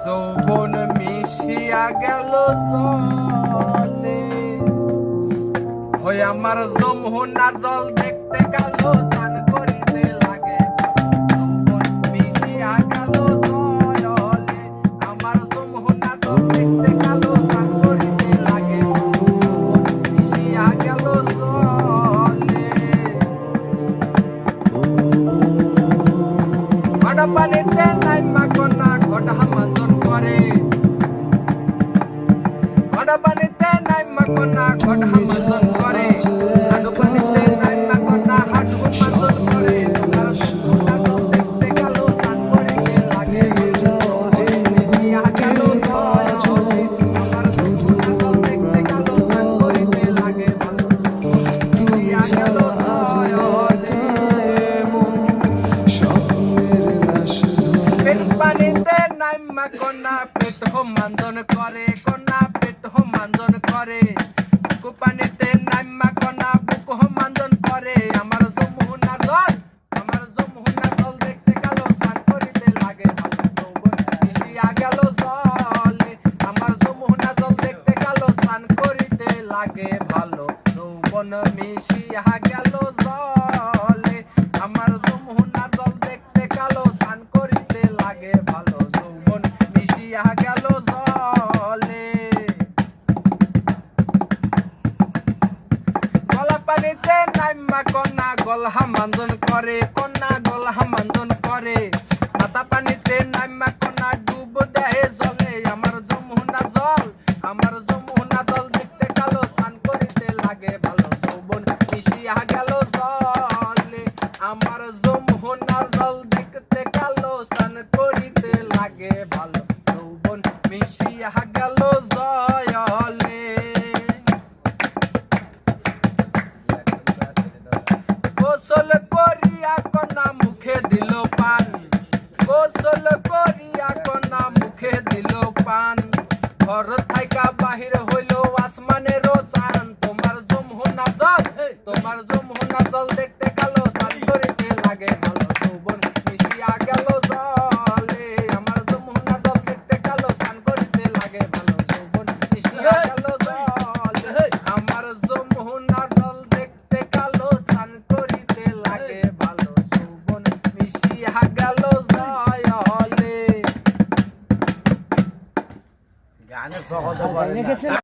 যৌবন মিশিয়া গেল জলে, হই আমার যমুনার জল দেখতে কালো স্নান করিতে লাগে। যৌবন মিশিয়া গেল জলে, আমার যমুনার জল দেখতে কালো স্নান করিতে লাগে। যৌবন মিশিয়া গেল জলে, ঘটা পানিতে নাইমা কন্যা ঘটা মাজন করে, ঘটা পানিতে নাইমা কন্যা ঘটা মাজন করে, হাঁটু পানিতে নাইমা কন্যা হাঁটু মাজন করে। দেখতে গেল স্নান করিতে লাগে, মিশিয়া গেল জলে, আমার যমুনার জল দেখতে গেল স্নান করিতে লাগে। মিশিয়া গেল জলে, পেট পানিতে নাইমা কন্যা পেট মাঞ্জন করে, কন্যা পেট মাঞ্জন করে। বুকু পানিতে নাইমা কন্যা বুকু মাঞ্জন করে। আমার যমুনার জল, আমার যমুনার জল দেখতে গেল স্নান করিতে লাগে। যৌবন মিশিয়া গেল জলে, আমার যমুনার জল দেখতে গেল স্নান করিতে লাগে ভালো। যৌবন মিশিয়া গেল জলে, আমার যমুনার জল দেখতে গেল স্নান করিতে লাগে ভালো। যৌবন মিশিয়া গেল জলে, গলা পানিতে নাইমা কন্যা গলা মাঞ্জন করে, কন্যা গলা মাঞ্জন করে। মাথা পানিতে নাইমা কন্যা ডুব দেয় জলে, আমার যমুনার জল, আমার যমুনার জল দেখতে গেল স্নান করিতে লাগে ভালো। যৌবন মিশিয়া গেল জলে, আমার যমুনার জল দেখতে গেল স্নান করিতে লাগে ভালো। যৌবন মিশিয়া গেল জলে, গোসল করিয়া কন্যা মুখে দিল পান, গোসল করিয়া কন্যা মুখে দিল পান। ঘর থাইকা বাহির হইল আসমানের চান, তোমার যমুনা জল, তোমার যমুনা জল দেখতে গেল স্নান করিতে লাগে ভালো। যৌবন মিশিয়া গেল জলে, আমার যমুনা জল দেখতে গেল স্নান করিতে লাগে ভালো। যৌবন মিশিয়া গেল জলে, আমার যমুনা জল দেখতে গেল স্নান করিতে লাগে ভালো। যৌবন মিশিয়া গেল জলে। গানে জগৎ